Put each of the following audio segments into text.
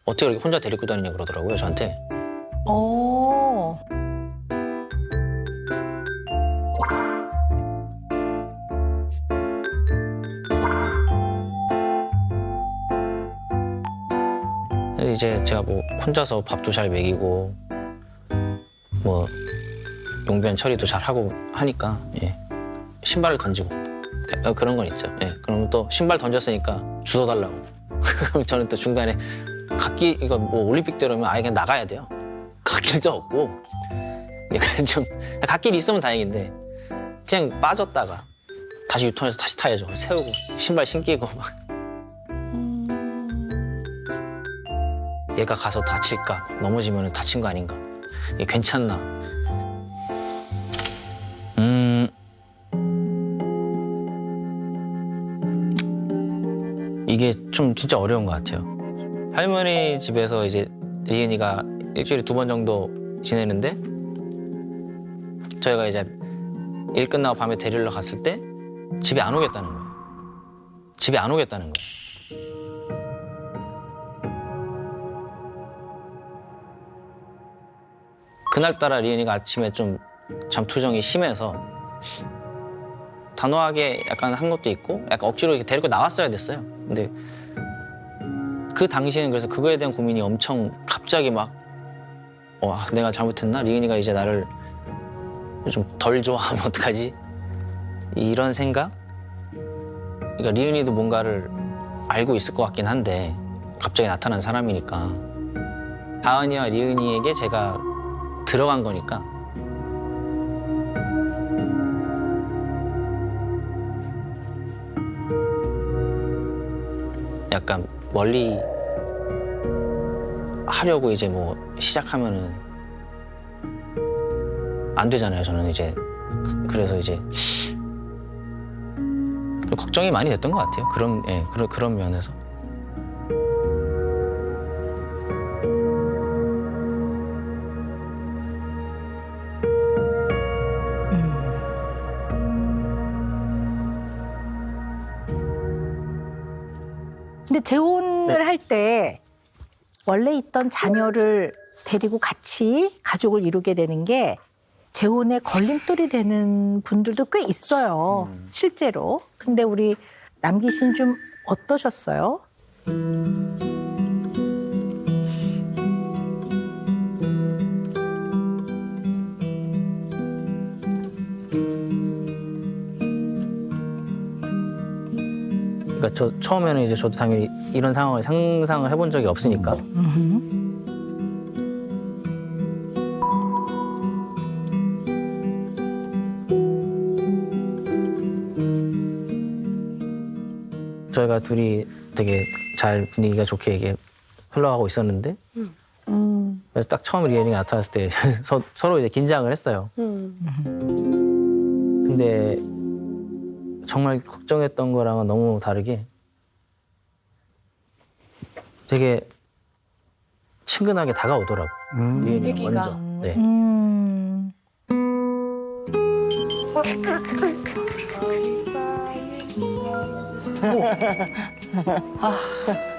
어떻게 그렇게 혼자 데리고 다니냐 그러더라고요, 저한테. 어. 이제 제가 뭐 혼자서 밥도 잘 먹이고 뭐 용변 처리도 잘 하고 하니까 예. 신발을 던지고 그런 건 있죠. 예. 그러면 또 신발 던졌으니까 주워 달라고. 그럼 저는 또 중간에 갓길 이거 뭐 올림픽 때라면 아예 그냥 나가야 돼요. 갓길도 없고 약간 좀 갓길이 있으면 다행인데 그냥 빠졌다가 다시 유턴해서 다시 타야죠. 세우고 신발 신기고 막. 얘가 가서 다칠까 넘어지면 다친 거 아닌가 얘 괜찮나 이게 좀 진짜 어려운 것 같아요. 할머니 집에서 이제 리은이가 일주일에 2번 정도 지내는데 저희가 이제 일 끝나고 밤에 데리러 갔을 때 집에 안 오겠다는 거예요. 집에 안 오겠다는 거예요. 그날따라 리은이가 아침에 좀 잠투정이 심해서 단호하게 약간 한 것도 있고 약간 억지로 이렇게 데리고 나왔어야 됐어요. 근데 그 당시에는 그래서 그거에 대한 고민이 엄청 갑자기 막 내가 잘못했나? 리은이가 이제 나를 좀 덜 좋아하면 어떡하지? 이런 생각? 그러니까 리은이도 뭔가를 알고 있을 것 같긴 한데 갑자기 나타난 사람이니까 다은이와 리은이에게 제가 들어간 거니까 약간 멀리 하려고 이제 뭐 시작하면은 안 되잖아요. 저는 이제 그래서 이제 걱정이 많이 됐던 것 같아요. 그런 면에서. 근데 재혼을 네. 할 때 원래 있던 자녀를 데리고 같이 가족을 이루게 되는 게 재혼에 걸림돌이 되는 분들도 꽤 있어요. 실제로. 근데 우리 남기신 좀 어떠셨어요? 그러니까 저 처음에는 이제 저도 당연히 이런 상황을 상상을 해본 적이 없으니까 저희가 둘이 되게 잘 분위기가 좋게 이게 흘러가고 있었는데 그래서 딱 처음 리엔이가 나타났을 때 서로 이제 긴장을 했어요. 근데 정말 걱정했던 거랑은 너무 다르게 되게 친근하게 다가오더라고. 리엔이가 먼저. 네.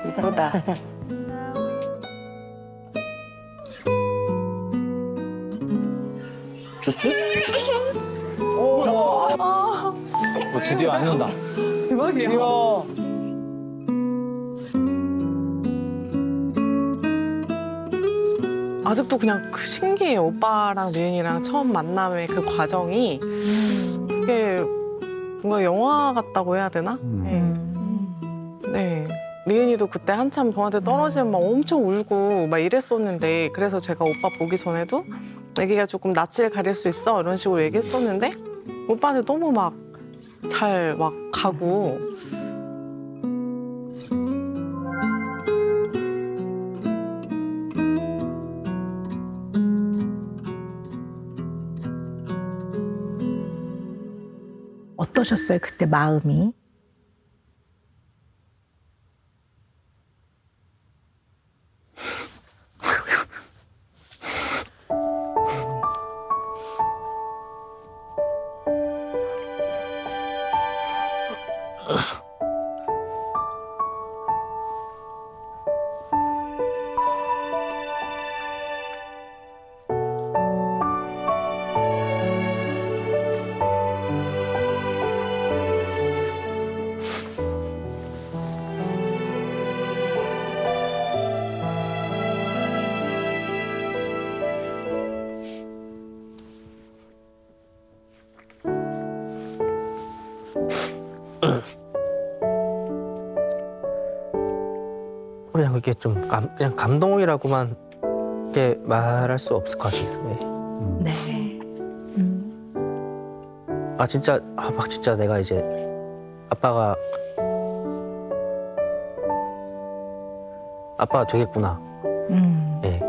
이쁘다. 주스? 드디어 앉는다. 대박이야. 아직도 그냥 신기해요. 오빠랑 리은이랑 처음 만남의 그 과정이 그게 뭔가 영화 같다고 해야 되나? 네. 리은이도 그때 한참 저한테 떨어지면 막 엄청 울고 막 이랬었는데 그래서 제가 오빠 보기 전에도 애기가 조금 낯을 가릴 수 있어 이런 식으로 얘기했었는데 오빠한테 너무 막 잘 막 가고 어떠셨어요? 그때 마음이? 그냥 그게 좀 그냥 감동이라고만 이렇게 말할 수 없을 것 같아요. 예. 네. 진짜 막 진짜 내가 이제 아빠가 되겠구나. 예.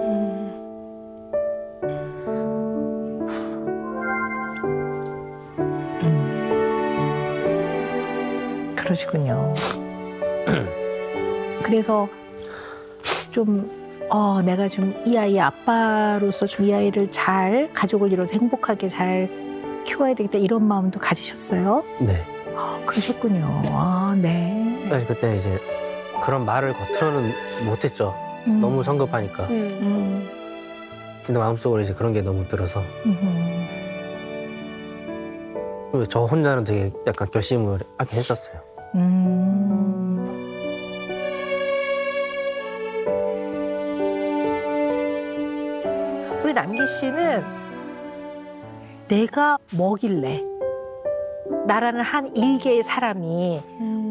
그러시군요. 그래서 좀 내가 좀 이 아이의 아빠로서 좀 이 아이를 잘 가족을 이뤄서 행복하게 잘 키워야 되겠다 이런 마음도 가지셨어요? 네. 그러셨군요. 네. 사실 그때 이제 그런 말을 겉으로는 못했죠. 음. 너무 성급하니까. 음. 근데 마음속으로 이제 그런 게 너무 들어서 음. 저 혼자는 되게 약간 결심을 하긴 했었어요. 우리 남기 씨는 내가 뭐길래 나라는 한 일개의 사람이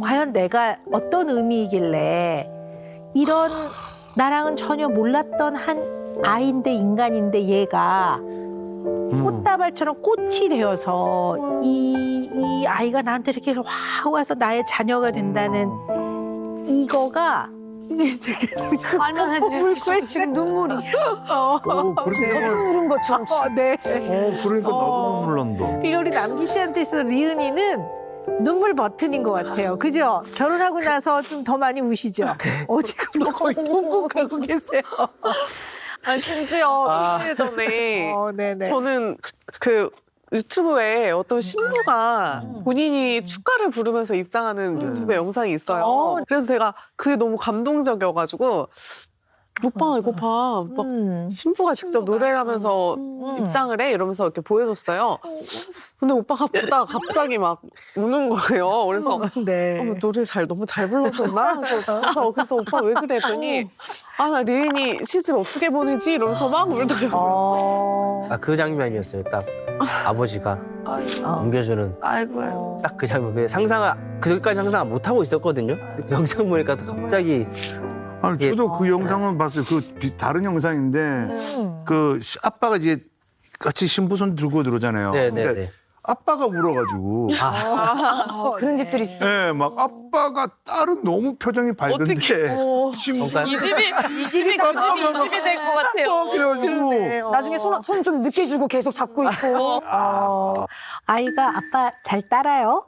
과연 내가 어떤 의미이길래 이런 나랑은 전혀 몰랐던 한 아이인데 인간인데 얘가 꽃다발처럼 꽃이 되어서 이 아이가 나한테 이렇게 확 와서 나의 자녀가 된다는 이거가 이제 계속 지금 말만 해도 지금 눈물이 그렇게 버튼 누른 것처럼. 네. 그러니까 나도 눈물 난다. 그러니까 우리 남기 씨한테 있어 리은이는 눈물 버튼인 것 같아요. 그죠? 결혼하고 나서 좀 더 많이 우시죠? 지금 뭐 거의 꽁꽁 가고 계세요. 심지어 며칠 전에 네네. 저는 그 유튜브에 어떤 신부가 본인이 축가를 부르면서 입장하는 유튜브 영상이 있어요. 그래서 제가 그게 너무 감동적이어가지고 오빠 이거 봐. 막 신부가 직접 노래를 하면서 입장을 해 이러면서 이렇게 보여줬어요. 근데 오빠가 보다가 갑자기 막 우는 거예요. 그래서 네. 노래 너무 잘 불렀었나? 그래서 오빠 왜 그래? 했더니 나 리은이 시집 어떻게 보내지? 이러면서 막 울더라고요. 그 장면이었어요. 딱 아버지가 옮겨주는 아이고요. 딱 그 장면. 그까지 상상을 못 하고 있었거든요. 영상 보니까 갑자기 저도 그 영상을 봤어요. 다른 영상인데 그 아빠가 이제 같이 신부손 들고 들어오잖아요. 네네네. 근데 아빠가 울어가지고. 그런 집들이 있어. 네, 막 아빠가 딸은 너무 표정이 밝은데 신부가 이 집이 그 집이 될 것 같아요. 그래가지고 나중에 손 좀 늦게 주고 계속 잡고 있고. 아이가 아빠 잘 따라요?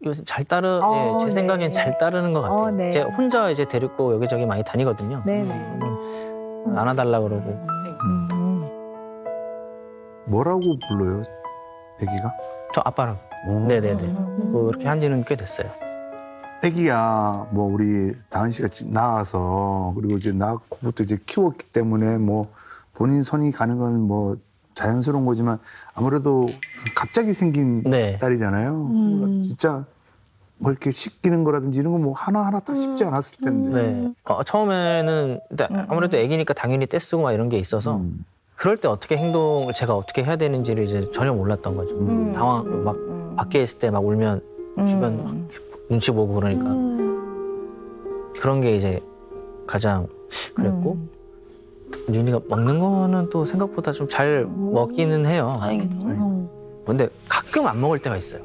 요새 잘 따르, 제 네. 생각엔 잘 따르는 것 같아요. 네. 제가 혼자 이제 데리고 여기저기 많이 다니거든요. 네네. 안아달라 그러고. 뭐라고 불러요, 애기가? 저 아빠랑. 오. 네네네. 그렇게 한 지는 꽤 됐어요. 애기야, 뭐 우리 다은 씨가 낳아서 그리고 이제 낳고부터 이제 키웠기 때문에 뭐 본인 손이 가는 건 뭐 자연스러운 거지만 아무래도 갑자기 생긴 네. 딸이잖아요. 진짜 뭐 이렇게 씻기는 거라든지 이런 거 뭐 하나하나 다 쉽지 않았을 텐데. 네. 처음에는 아무래도 애기니까 당연히 떼쓰고 막 이런 게 있어서 그럴 때 제가 어떻게 해야 되는지를 이제 전혀 몰랐던 거죠. 막 밖에 있을 때 막 울면 주변 막 눈치 보고 그러니까 그런 게 이제 가장 그랬고 리은이가 먹는 거는 또 생각보다 좀 잘 먹기는 해요. 다행이다. 근데 가끔 안 먹을 때가 있어요.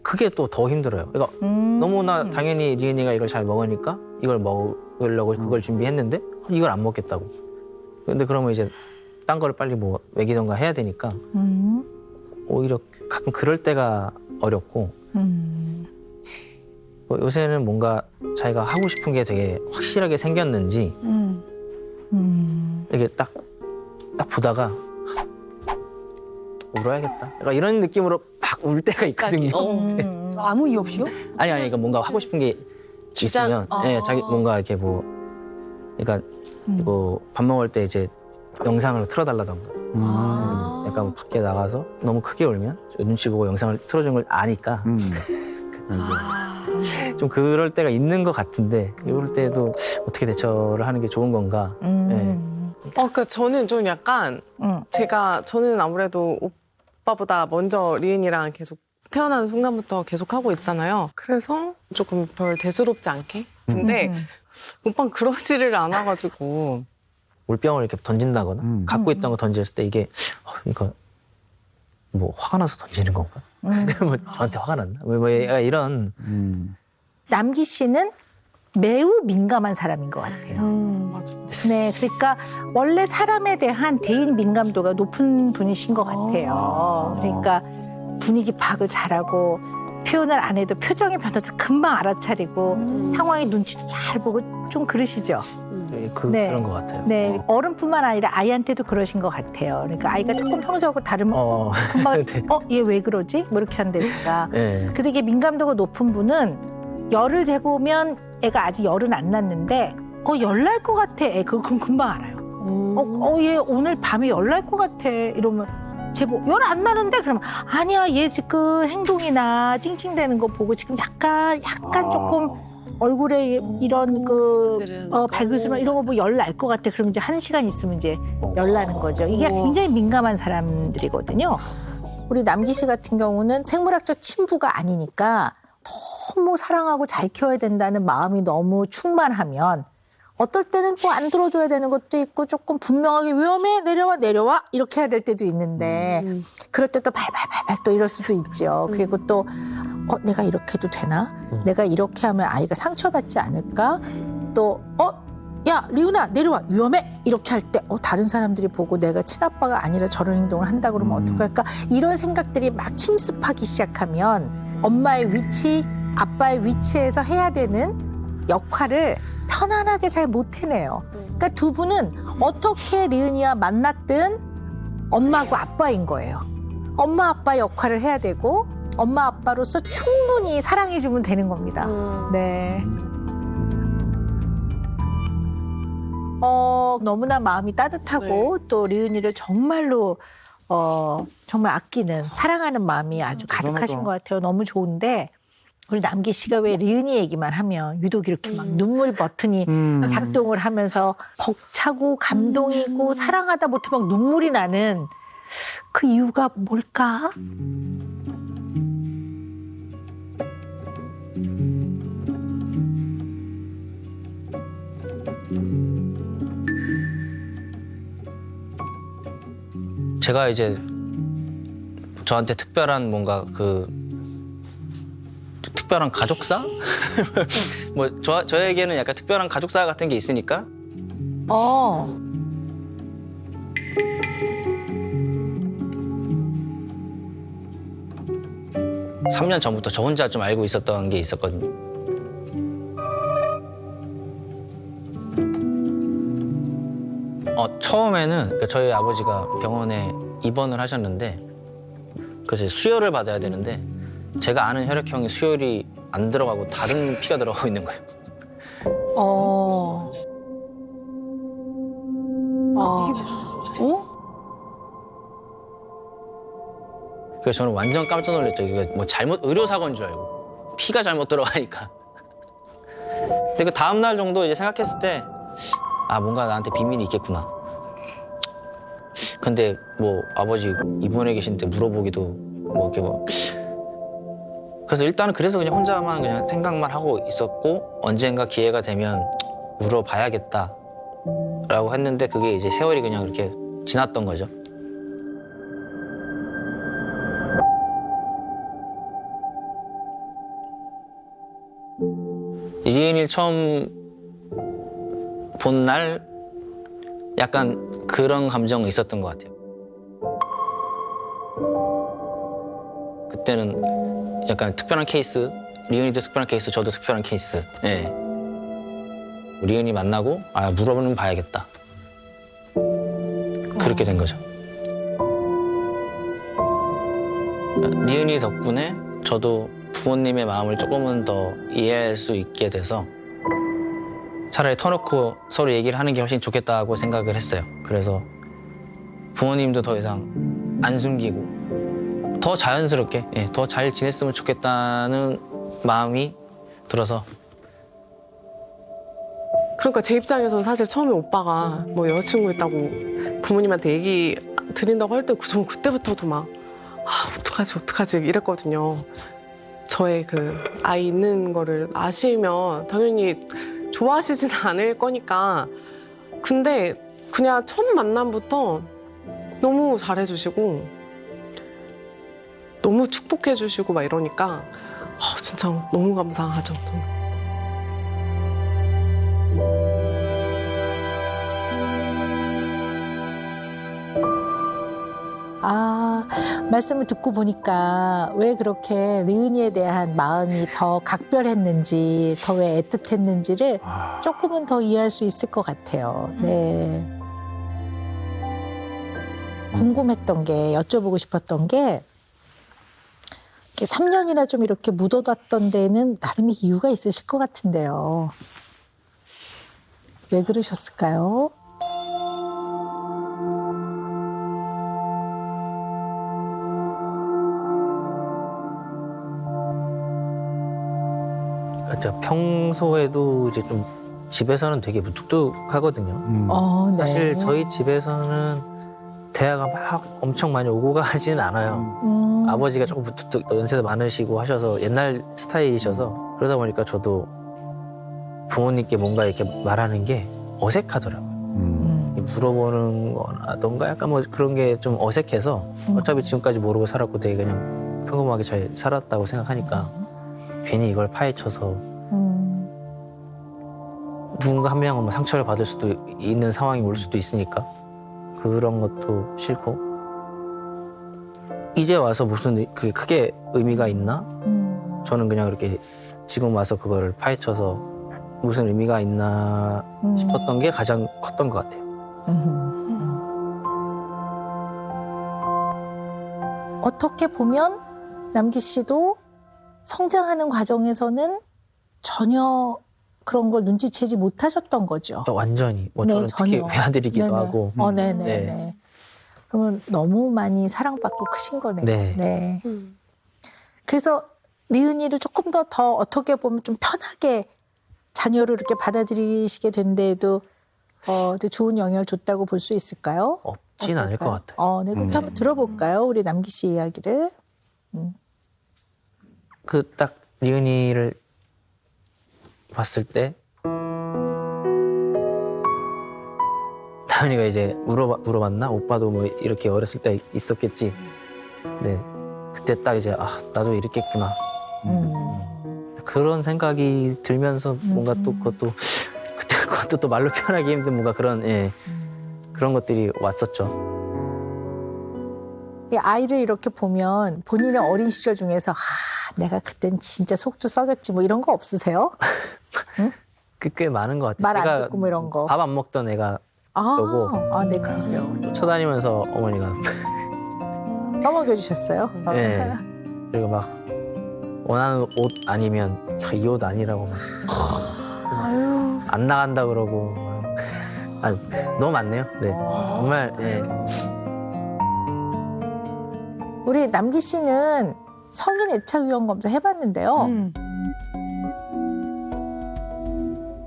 그게 또 더 힘들어요. 그러니까 너무나 당연히 리은이가 이걸 잘 먹으니까 이걸 먹으려고 그걸 준비했는데 이걸 안 먹겠다고. 근데 그러면 이제 딴 거를 빨리 뭐 먹이던가 해야 되니까 오히려 가끔 그럴 때가 어렵고 요새는 뭔가 자기가 하고 싶은 게 되게 확실하게 생겼는지 이렇게 딱 보다가 울어야겠다. 약간 이런 느낌으로 막 울 때가 있거든요. 아무 이유 없이요? 아니 그러니까 뭔가 하고 싶은 게 있으면 자기 뭔가 이렇게 뭐 그러니까 이거 밥 먹을 때 이제 영상을 틀어달라던가 약간 밖에 나가서 너무 크게 울면 눈치 보고 영상을 틀어준 걸 아니까 좀 그럴 때가 있는 것 같은데 이럴 때도 어떻게 대처를 하는 게 좋은 건가. 네. 그러니까 저는 좀 약간 저는 아무래도 오빠보다 먼저 리은이랑 계속 태어나는 순간부터 계속 하고 있잖아요. 그래서 조금 별 대수롭지 않게. 근데 오빠는 그러지를 않아가지고. 물병을 이렇게 던진다거나 갖고 있던 거 던졌을 때 이게 이거 뭐 화가 나서 던지는 건가? 뭐 저한테 화가 났나? 뭐 얘가 이런 남기 씨는 매우 민감한 사람인 것 같아요. 맞아. 네, 그러니까 원래 사람에 대한 대인 민감도가 높은 분이신 것 같아요. 그러니까 분위기 파악을 잘하고 표현을 안 해도 표정의 변화도 금방 알아차리고 상황의 눈치도 잘 보고 좀 그러시죠. 네. 그런 것 같아요. 네, 어른뿐만 아니라 아이한테도 그러신 것 같아요. 그러니까 아이가 조금 평소하고 다르면 금방 네. 얘 왜 그러지? 뭐 이렇게 한다니까. 네. 그래서 이게 민감도가 높은 분은 열을 재보면 애가 아직 열은 안 났는데 열 날 것 같아. 애 그건 금방 알아요. 얘 오늘 밤에 열 날 것 같아. 이러면 제보 열 안 나는데 그러면 아니야 얘 지금 행동이나 찡찡대는 거 보고 지금 약간 조금 얼굴에 이런 발그스름 이런 거 보고 열 날 것 같아. 그럼 이제 1시간 있으면 이제 열 나는 거죠. 이게 굉장히 민감한 사람들이거든요. 우리 남기 씨 같은 경우는 생물학적 친부가 아니니까 너무 사랑하고 잘 키워야 된다는 마음이 너무 충만하면 어떨 때는 또 안 들어줘야 되는 것도 있고 조금 분명하게 위험해 내려와 이렇게 해야 될 때도 있는데 그럴 때 또 발발발발 또 이럴 수도 있죠. 그리고 또 내가 이렇게 해도 되나? 내가 이렇게 하면 아이가 상처받지 않을까? 또 야 리훈아 내려와 위험해 이렇게 할 때 다른 사람들이 보고 내가 친아빠가 아니라 저런 행동을 한다 그러면 어떡할까? 이런 생각들이 막 침습하기 시작하면 엄마의 위치, 아빠의 위치에서 해야 되는 역할을 편안하게 잘 못 해내요. 그러니까 두 분은 어떻게 리은이와 만났든 엄마하고 아빠인 거예요. 엄마 아빠 역할을 해야 되고 엄마 아빠로서 충분히 사랑해주면 되는 겁니다. 네. 너무나 마음이 따뜻하고 또 리은이를 정말로 정말 아끼는 사랑하는 마음이 아주 가득하신 것 같아요. 너무 좋은데 우리 남기 씨가 왜 리은이 얘기만 하면 유독 이렇게 막 눈물 버튼이 작동을 하면서 벅차고 감동이고 사랑하다 못해 막 눈물이 나는 그 이유가 뭘까? 제가 이제 저한테 특별한 뭔가 특별한 가족사? 뭐 저에게는 약간 특별한 가족사 같은 게 있으니까 3년 전부터 저 혼자 좀 알고 있었던 게 있었거든요. 처음에는 저희 아버지가 병원에 입원을 하셨는데 그래서 수혈을 받아야 되는데 제가 아는 혈액형이 수혈이 안 들어가고 다른 피가 들어가고 있는 거예요. 그래서 저는 완전 깜짝 놀랐죠. 이게 뭐 의료 사고인 줄 알고 피가 잘못 들어가니까. 근데 그 다음 날 정도 이제 생각했을 때 뭔가 나한테 비밀이 있겠구나. 근데 뭐 아버지 입원해 계신데 물어보기도 뭐 이렇게 그래서 일단은 그래서 그냥 혼자만 그냥 생각만 하고 있었고 언젠가 기회가 되면 물어봐야겠다라고 했는데 그게 이제 세월이 그냥 이렇게 지났던 거죠. 리은이를 처음 본 날 약간 그런 감정이 있었던 것 같아요. 그때는 약간 특별한 케이스, 리은이도 특별한 케이스, 저도 특별한 케이스. 예. 리은이 만나고 물어보면 봐야겠다. 그렇게 된 거죠. 리은이 덕분에 저도 부모님의 마음을 조금은 더 이해할 수 있게 돼서 차라리 터놓고 서로 얘기를 하는 게 훨씬 좋겠다고 생각을 했어요. 그래서 부모님도 더 이상 안 숨기고 더 자연스럽게 더 잘 지냈으면 좋겠다는 마음이 들어서. 그러니까 제 입장에서는 사실 처음에 오빠가 뭐 여자친구 있다고 부모님한테 얘기 드린다고 할 때 저는 그때부터도 막 어떡하지 이랬거든요. 저의 그 아이 있는 거를 아시면 당연히 좋아하시진 않을 거니까. 근데 그냥 첫 만남부터 너무 잘해주시고 너무 축복해주시고 막 이러니까 진짜 너무 감사하죠. 말씀을 듣고 보니까 왜 그렇게 리은이에 대한 마음이 더 각별했는지, 더 왜 애틋했는지를 조금은 더 이해할 수 있을 것 같아요. 네. 궁금했던 게, 여쭤보고 싶었던 게, 3년이나 좀 이렇게 묻어뒀던 데는 나름의 이유가 있으실 것 같은데요. 왜 그러셨을까요? 제가 평소에도 이제 좀 집에서는 되게 무뚝뚝하거든요. 네. 사실 저희 집에서는 대화가 막 엄청 많이 오고 가지는 않아요. 아버지가 조금 무뚝뚝 연세도 많으시고 하셔서 옛날 스타일이셔서 그러다 보니까 저도 부모님께 뭔가 이렇게 말하는 게 어색하더라고요. 물어보는 거나던가 약간 뭐 그런 게 좀 어색해서 어차피 지금까지 모르고 살았고 되게 그냥 평범하게 잘 살았다고 생각하니까 괜히 이걸 파헤쳐서 누군가 한 명은 상처를 받을 수도 있는 상황이 올 수도 있으니까 그런 것도 싫고 이제 와서 무슨 그게 크게 의미가 있나? 저는 그냥 그렇게 지금 와서 그거를 파헤쳐서 무슨 의미가 있나 싶었던 게 가장 컸던 것 같아요. 어떻게 보면 남기 씨도 성장하는 과정에서는 전혀 그런 걸 눈치채지 못하셨던 거죠. 완전히 뭐 네, 저는 특히 전혀. 외아들이기도 네네. 하고 네네. 네. 네. 그러면 너무 많이 사랑받고 크신 거네요. 네. 네. 그래서 리은이를 조금 더 어떻게 보면 좀 편하게 자녀를 이렇게 받아들이시게 된 데에도 또 좋은 영향을 줬다고 볼 수 있을까요? 없진 않을 것 같아요. 네, 그렇게 한번 들어볼까요? 우리 남기 씨 이야기를. 그 딱 리은이를 봤을 때 다은이가 이제 물어봤나? 오빠도 뭐 이렇게 어렸을 때 있었겠지. 네, 그때 딱 이제 나도 이랬겠구나. 그런 생각이 들면서 뭔가 또 그것도 또 말로 표현하기 힘든 뭔가 그런 그런 것들이 왔었죠. 이 아이를 이렇게 보면 본인의 어린 시절 중에서 내가 그땐 진짜 속도 썩였지 뭐 이런 거 없으세요? 꽤 많은 것 같아요. 말 안 제가 듣고 뭐 이런 거. 밥 안 먹던 애가 저고. 네, 그러세요. 쫓아다니면서 어머니가 떠먹여주셨어요? 네. 그리고 막 원하는 옷 아니면 이 옷 아니라고 막 안 나간다 그러고 너무 많네요. 네. 정말 우리 남기 씨는 성인 애착 유형 검사 해봤는데요.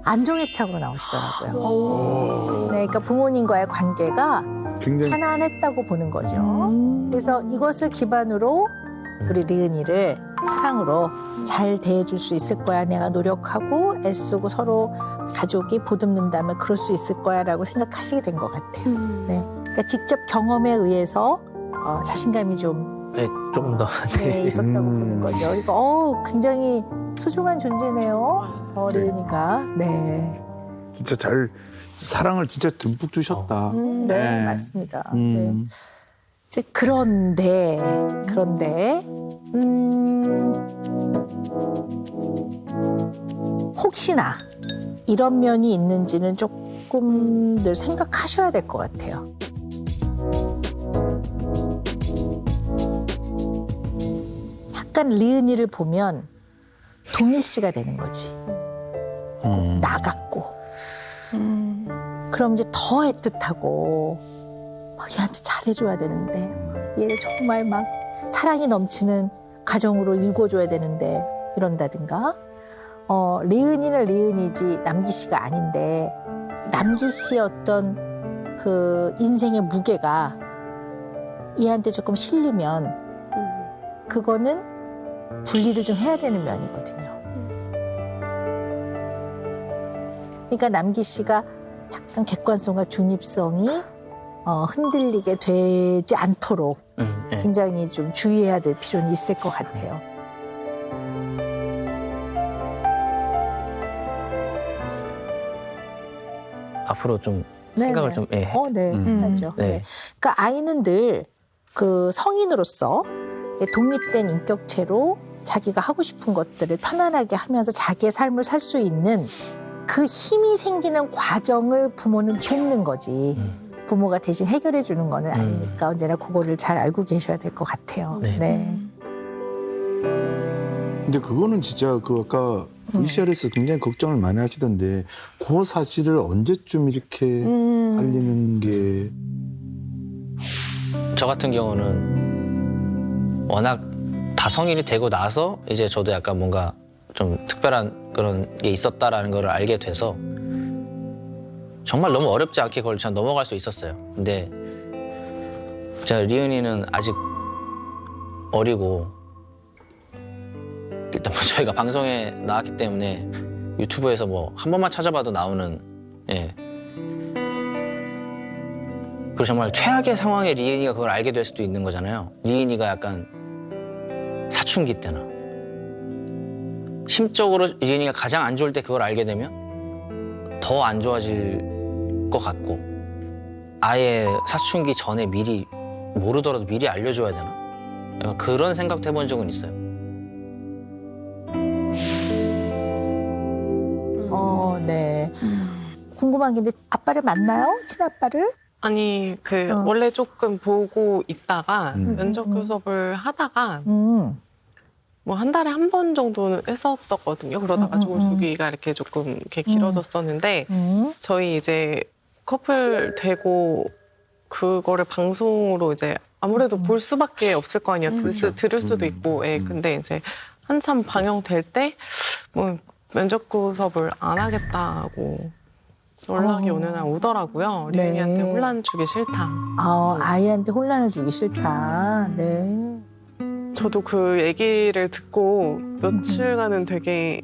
안정 애착으로 나오시더라고요. 네, 그러니까 부모님과의 관계가 굉장히 편안했다고 보는 거죠. 그래서 이것을 기반으로 우리 리은이를 사랑으로 잘 대해줄 수 있을 거야. 내가 노력하고 애쓰고 서로 가족이 보듬는다면 그럴 수 있을 거야라고 생각하시게 된 것 같아요. 네, 그러니까 직접 경험에 의해서 자신감이 좀 조금 더 있었다고 보는 거죠. 이거 굉장히 소중한 존재네요. 리은이가. 네. 진짜 잘 사랑을 진짜 듬뿍 주셨다. 네, 맞습니다. 네. 이제 그런데 혹시나 이런 면이 있는지는 조금 늘 생각하셔야 될 것 같아요. 약간 리은이를 보면 동일 씨가 되는 거지. 나갔고. 그럼 이제 더 애틋하고 막 얘한테 잘해줘야 되는데 얘를 정말 막 사랑이 넘치는 가정으로 일궈줘야 되는데 이런다든가 리은이는 리은이지 남기 씨가 아닌데 남기 씨의 어떤 그 인생의 무게가 얘한테 조금 실리면 그거는 분리를 좀 해야 되는 면이거든요. 그러니까 남기 씨가 약간 객관성과 중립성이 흔들리게 되지 않도록 예. 굉장히 좀 주의해야 될 필요는 있을 것 같아요. 앞으로 좀 네네. 생각을 좀 해. 네, 하죠. 네. 네. 그러니까 아이는 늘 그 성인으로서 독립된 인격체로 자기가 하고 싶은 것들을 편안하게 하면서 자기의 삶을 살 수 있는 그 힘이 생기는 과정을 부모는 돕는 거지. 부모가 대신 해결해 주는 거는 아니니까 언제나 그거를 잘 알고 계셔야 될 것 같아요. 네. 네. 근데 그거는 진짜 그 아까 VCR에서 굉장히 걱정을 많이 하시던데 그 사실을 언제쯤 이렇게 알리는 게 저 같은 경우는 워낙 다 성인이 되고 나서 이제 저도 약간 뭔가 좀 특별한 그런 게 있었다라는 걸 알게 돼서 정말 너무 어렵지 않게 그걸 전 넘어갈 수 있었어요. 근데 제가 리은이는 아직 어리고 일단 뭐 저희가 방송에 나왔기 때문에 유튜브에서 뭐 한 번만 찾아봐도 나오는 예. 그리고 정말 최악의 상황에 리은이가 그걸 알게 될 수도 있는 거잖아요. 리은이가 약간 사춘기 때나 심적으로 리은이가 가장 안 좋을 때 그걸 알게 되면 더 안 좋아질 것 같고 아예 사춘기 전에 미리 모르더라도 미리 알려줘야 되나? 약간 그런 생각도 해본 적은 있어요. 네. 궁금한 게 있는데 아빠를 만나요? 친아빠를? 아니 그 어. 원래 조금 보고 있다가 면접 음. 교섭을 하다가 음. 뭐 한 달에 한 번 정도는 했었거든요. 그러다가 조금 주기가 이렇게 조금 이렇게 길어졌었는데 저희 이제 커플 되고 그거를 방송으로 이제 아무래도 볼 수밖에 없을 거 아니에요. 들을 수도 있고. 예. 근데 이제 한참 방영될 때 뭐 면접 교섭을 안 하겠다고 연락이 어느 날 오더라고요. 네. 리은이한테 혼란 주기 싫다. 아이한테 혼란을 주기 싫다. 네. 저도 그 얘기를 듣고 며칠간은 되게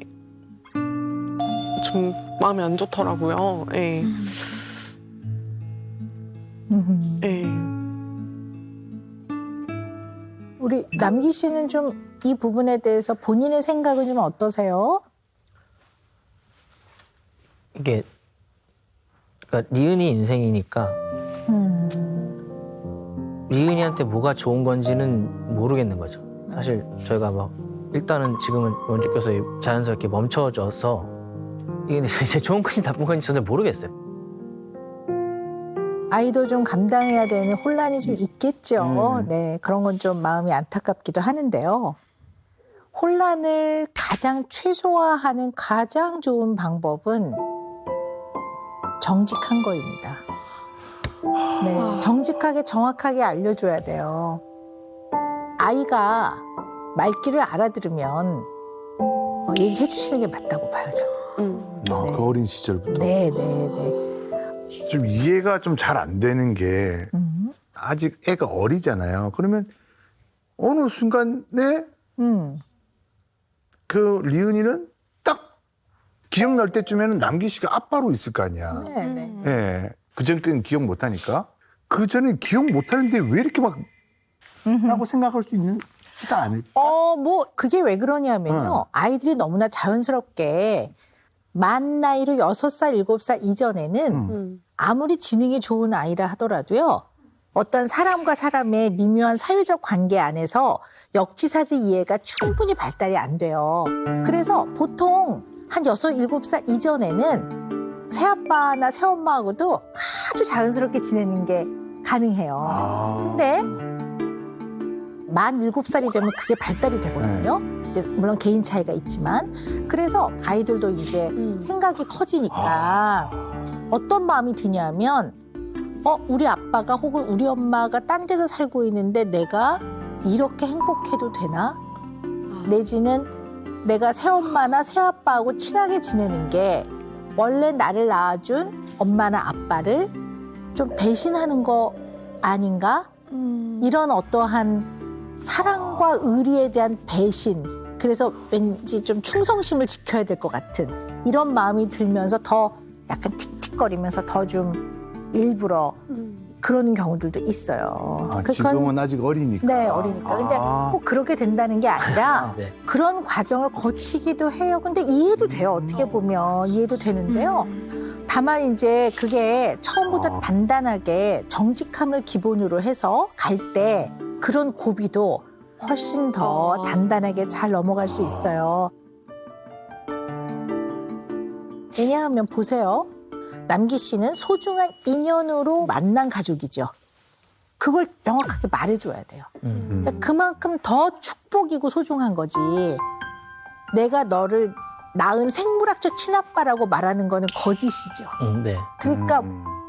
좀 마음이 안 좋더라고요. 예. 예. 우리 남기 씨는 좀 이 부분에 대해서 본인의 생각은 좀 어떠세요? 이게 그러니까 리은이 인생이니까 리은이한테 뭐가 좋은 건지는 모르겠는 거죠. 사실 저희가 막 일단은 지금은 원주 교수에 자연스럽게 멈춰져서 이게 이제 좋은 건지 나쁜 건지 저는 모르겠어요. 아이도 좀 감당해야 되는 혼란이 좀 있겠죠. 네, 그런 건 좀 마음이 안타깝기도 하는데요. 혼란을 가장 최소화하는 가장 좋은 방법은 정직한 거입니다. 네, 정직하게 정확하게 알려줘야 돼요. 아이가 말귀를 알아들으면 얘기해 주시는 게 맞다고 봐요, 저는. 그 어린 시절부터 네, 네, 네. 좀 이해가 좀 잘 안 되는 게 아직 애가 어리잖아요. 그러면 어느 순간에 그 리은이는 딱 기억날 때쯤에는 남기 씨가 아빠로 있을 거 아니야. 네, 네. 예. 그 전까지는 기억 못 하니까. 그 전에 기억 못 하는데 왜 이렇게 막 라고 생각할 수 있는지도 않을까? 뭐 그게 왜 그러냐면요. 아이들이 너무나 자연스럽게 만 나이로 6살, 7살 이전에는 아무리 지능이 좋은 아이라 하더라도요. 어떤 사람과 사람의 미묘한 사회적 관계 안에서 역지사지 이해가 충분히 발달이 안 돼요. 그래서 보통 한 6, 7살 이전에는 새아빠나 새엄마하고도 아주 자연스럽게 지내는 게 가능해요. 근데 만 7살이 되면 그게 발달이 되거든요. 이제 물론 개인 차이가 있지만. 그래서 아이들도 이제 생각이 커지니까 어떤 마음이 드냐면 우리 아빠가 혹은 우리 엄마가 딴 데서 살고 있는데 내가 이렇게 행복해도 되나? 내지는 내가 새엄마나 새아빠하고 친하게 지내는 게 원래 나를 낳아준 엄마나 아빠를 좀 배신하는 거 아닌가? 이런 어떠한 사랑과 의리에 대한 배신, 그래서 왠지 좀 충성심을 지켜야 될 것 같은 이런 마음이 들면서 더 약간 틱틱거리면서 더 좀 일부러 그러는 경우들도 있어요. 아, 그건- 지금은 아직 어리니까. 네, 어리니까. 근데 꼭 그렇게 된다는 게 아니라 네. 그런 과정을 거치기도 해요. 근데 이해도 돼요. 어떻게 보면 이해도 되는데요. 다만 이제 그게 처음보다 단단하게 정직함을 기본으로 해서 갈 때 그런 고비도 훨씬 더 단단하게 잘 넘어갈 수 있어요. 왜냐하면 보세요. 남기 씨는 소중한 인연으로 만난 가족이죠. 그걸 명확하게 말해줘야 돼요. 그러니까 그만큼 더 축복이고 소중한 거지. 내가 너를 낳은 생물학적 친아빠라고 말하는 거는 거짓이죠. 네. 그러니까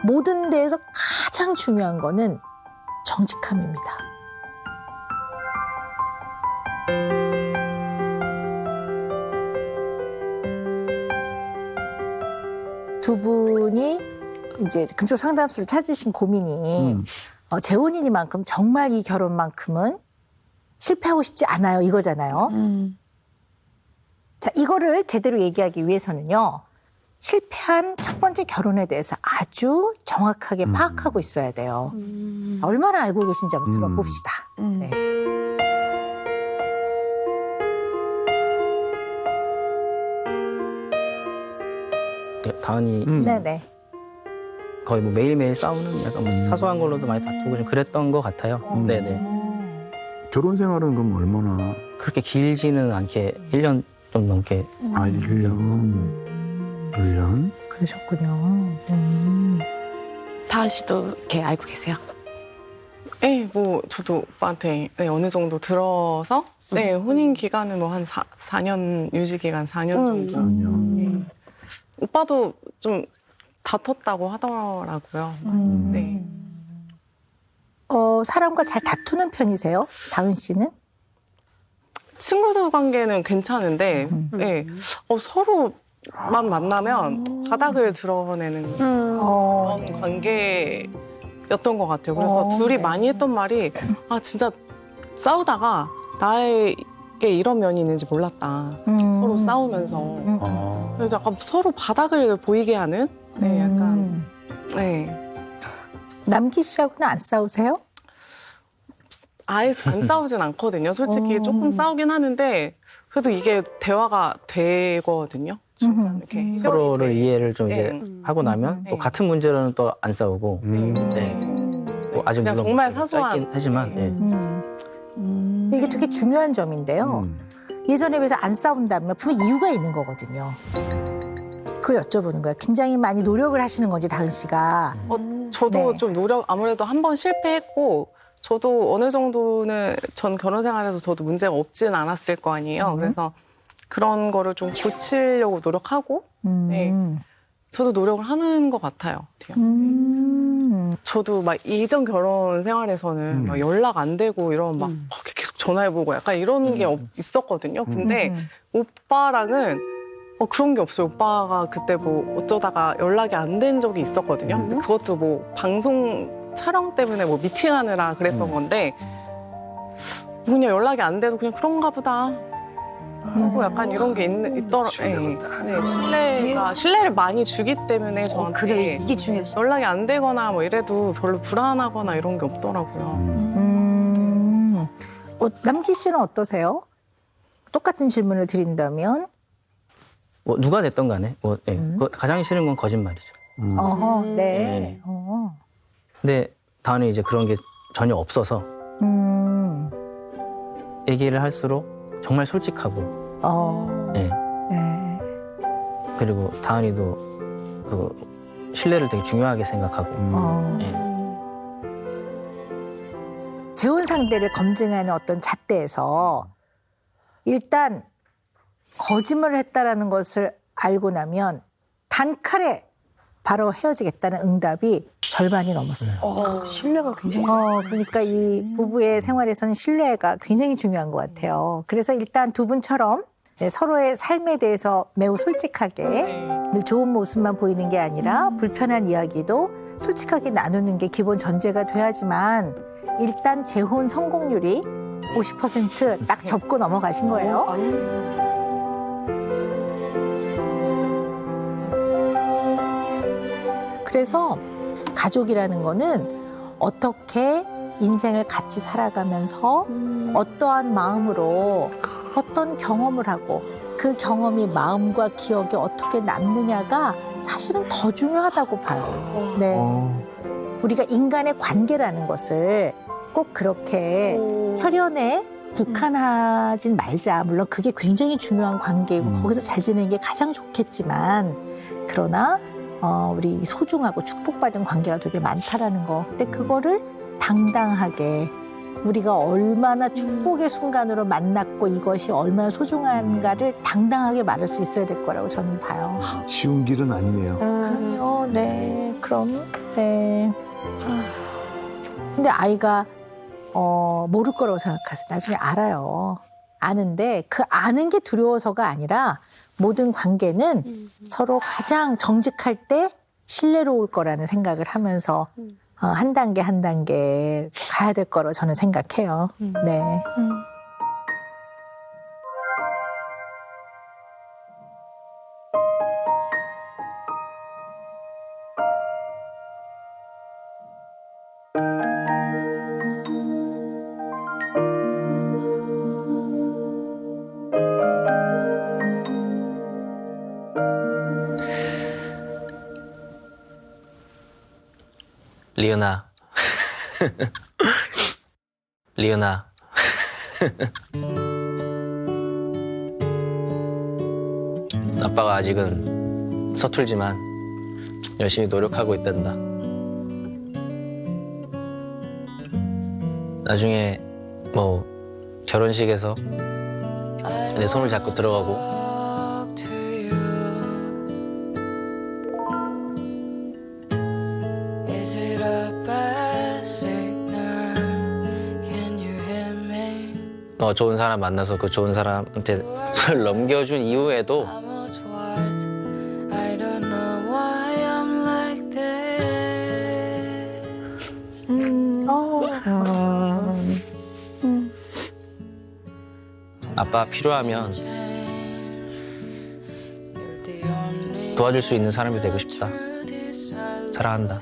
모든 데에서 가장 중요한 거는 정직함입니다. 두 분이 이제 금속 상담소를 찾으신 고민이 재혼이니만큼 정말 이 결혼만큼은 실패하고 싶지 않아요 이거잖아요. 자, 이거를 제대로 얘기하기 위해서는요. 실패한 첫 번째 결혼에 대해서 아주 정확하게 파악하고 있어야 돼요. 자, 얼마나 알고 계신지 한번 들어봅시다. 네. 다은이 네네. 거의 뭐 매일매일 싸우는 약간 뭐 사소한 걸로도 많이 다투고 좀 그랬던 것 같아요. 네네. 결혼 생활은 그럼 얼마나? 그렇게 길지는 않게 1년 좀 넘게. 아, 1년. 1년? 그러셨군요. 다은 씨도 이렇게 알고 계세요? 네, 뭐 저도 오빠한테 네, 어느 정도 들어서 네, 혼인 기간은 뭐 한 4년 유지 기간 4년 정도. 4년. 오빠도 좀 다퉜다고 하더라고요. 네. 사람과 잘 다투는 편이세요? 다은 씨는? 친구들 관계는 괜찮은데 네, 서로만 만나면 바닥을 드러내는 그런 관계였던 것 같아요. 그래서 둘이 네. 많이 했던 말이 아 진짜 싸우다가 나에게 이런 면이 있는지 몰랐다. 서로 싸우면서 그래서 약간 서로 바닥을 보이게 하는 네, 약간 네. 남기 씨하고는 안 싸우세요? 아예 안 싸우진 않거든요. 솔직히 조금 싸우긴 하는데 그래도 이게 대화가 되거든요. 중간 이렇게 해결이 서로를 돼. 이해를 좀 이제 네. 하고 나면 또 네. 같은 문제로는 또 안 싸우고. 네. 또 아직 그냥 물론 정말 뭐 사소한 짧긴 하지만. 네. 이게 되게 중요한 점인데요. 예전에 비해서 안 싸운다면 분명 이유가 있는 거거든요. 그걸 여쭤보는 거예요. 굉장히 많이 노력을 하시는 건지 다은 씨가. 저도 네. 좀 아무래도 한 번 실패했고 저도 어느 정도는 전 결혼 생활에서 저도 문제가 없진 않았을 거 아니에요. 그래서 그런 거를 좀 고치려고 노력하고 네. 저도 노력을 하는 것 같아요. 저도 막 이전 결혼 생활에서는 막 연락 안 되고 이러면 막 계속 전화해보고 약간 이런 게 있었거든요. 근데 오빠랑은 그런 게 없어요. 오빠가 그때 뭐 어쩌다가 연락이 안 된 적이 있었거든요. 근데 그것도 뭐 방송 촬영 때문에 뭐 미팅하느라 그랬던 건데 그냥 연락이 안 돼도 그냥 그런가 보다. 하고 약간 이런 게 있더라고요. 네, 신뢰를 많이 주기 때문에 저한테 그래, 이게 중요하지. 연락이 안 되거나 뭐 이래도 별로 불안하거나 이런 게 없더라고요. 남기 씨는 어떠세요? 똑같은 질문을 드린다면? 뭐 누가 됐던 간에 뭐 그거 가장 싫은 건 거짓말이죠. 네. 네. 근데 다은이 이제 그런 게 전혀 없어서 얘기를 할수록 정말 솔직하고 네. 그리고 다은이도 그 신뢰를 되게 중요하게 생각하고 네. 재혼 상대를 검증하는 어떤 잣대에서 일단 거짓말을 했다라는 것을 알고 나면 단칼에 바로 헤어지겠다는 응답이 절반이 넘었어요. 신뢰가 굉장히. 그러니까 이 부부의 생활에서는 신뢰가 굉장히 중요한 것 같아요. 그래서 일단 두 분처럼 서로의 삶에 대해서 매우 솔직하게 늘 좋은 모습만 보이는 게 아니라 불편한 이야기도 솔직하게 나누는 게 기본 전제가 돼야지만 일단 재혼 성공률이 50%딱 접고 넘어가신 거예요. 그래서 가족이라는 거는 어떻게 인생을 같이 살아가면서 어떠한 마음으로 어떤 경험을 하고 그 경험이 마음과 기억에 어떻게 남느냐가 사실은 더 중요하다고 봐요. 네. 우리가 인간의 관계라는 것을 꼭 그렇게 혈연에 국한하진 말자. 물론 그게 굉장히 중요한 관계이고 거기서 잘 지내는 게 가장 좋겠지만 그러나 우리 소중하고 축복받은 관계가 되게 많다라는 거. 근데 그거를 당당하게 우리가 얼마나 축복의 순간으로 만났고 이것이 얼마나 소중한가를 당당하게 말할 수 있어야 될 거라고 저는 봐요. 쉬운 길은 아니네요. 그럼요. 네. 그럼. 네. 근데 아이가 모를 거라고 생각하세요. 나중에 알아요. 아는데 그 아는 게 두려워서가 아니라 모든 관계는 서로 가장 정직할 때 신뢰로울 거라는 생각을 하면서 한 단계 한 단계 가야 될 거라고 저는 생각해요. 네. 리은아. 리은아. 아빠가 아직은 서툴지만 열심히 노력하고 있단다. 나중에 뭐 결혼식에서 내 손을 잡고 들어가고 좋은 사람 만나서 그 좋은 사람한테 손을 넘겨준 이후에도 아빠 필요하면 도와줄 수 있는 사람이 되고 싶다. 사랑한다.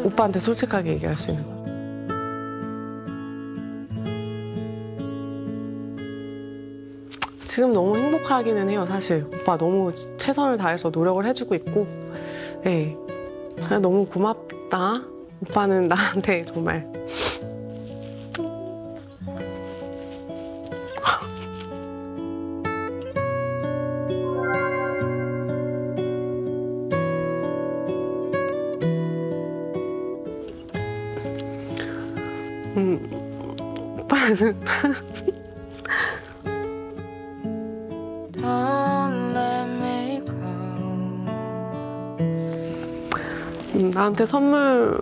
오빠한테 솔직하게 얘기할 수 있는 거. 지금 너무 행복하기는 해요, 사실. 오빠 너무 최선을 다해서 노력을 해주고 있고, 네. 그냥 너무 고맙다. 오빠는 나한테 정말. 오빠는 나한테 선물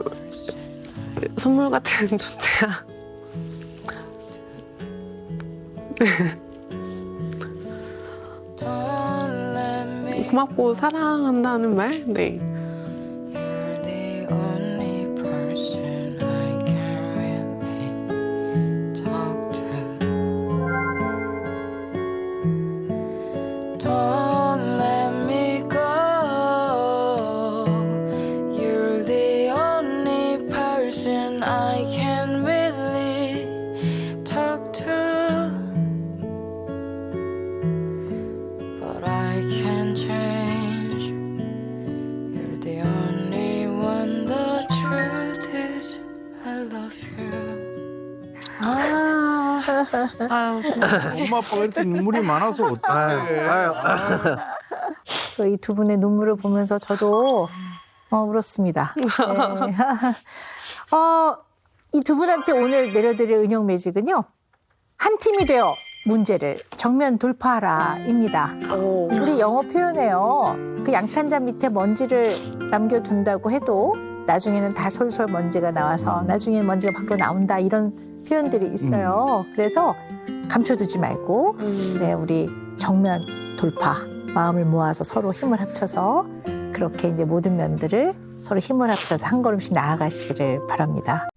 같은 존재야. 고맙고 사랑한다는 말? 네. 엄마 아빠가 이렇게 눈물이 많아서 어떡해. 이 두 분의 눈물을 보면서 저도 울었습니다. 네. 이 두 분한테 오늘 내려드릴 은영 매직은요. 한 팀이 되어 문제를 정면 돌파하라입니다. 우리 영어 표현에요. 그 양탄자 밑에 먼지를 남겨둔다고 해도 나중에는 다 솔솔 먼지가 나와서 나중에 먼지가 밖으로 나온다 이런 표현들이 있어요. 그래서 감춰두지 말고 네, 우리 정면 돌파, 마음을 모아서 서로 힘을 합쳐서 그렇게 이제 모든 면들을 서로 힘을 합쳐서 한 걸음씩 나아가시기를 바랍니다.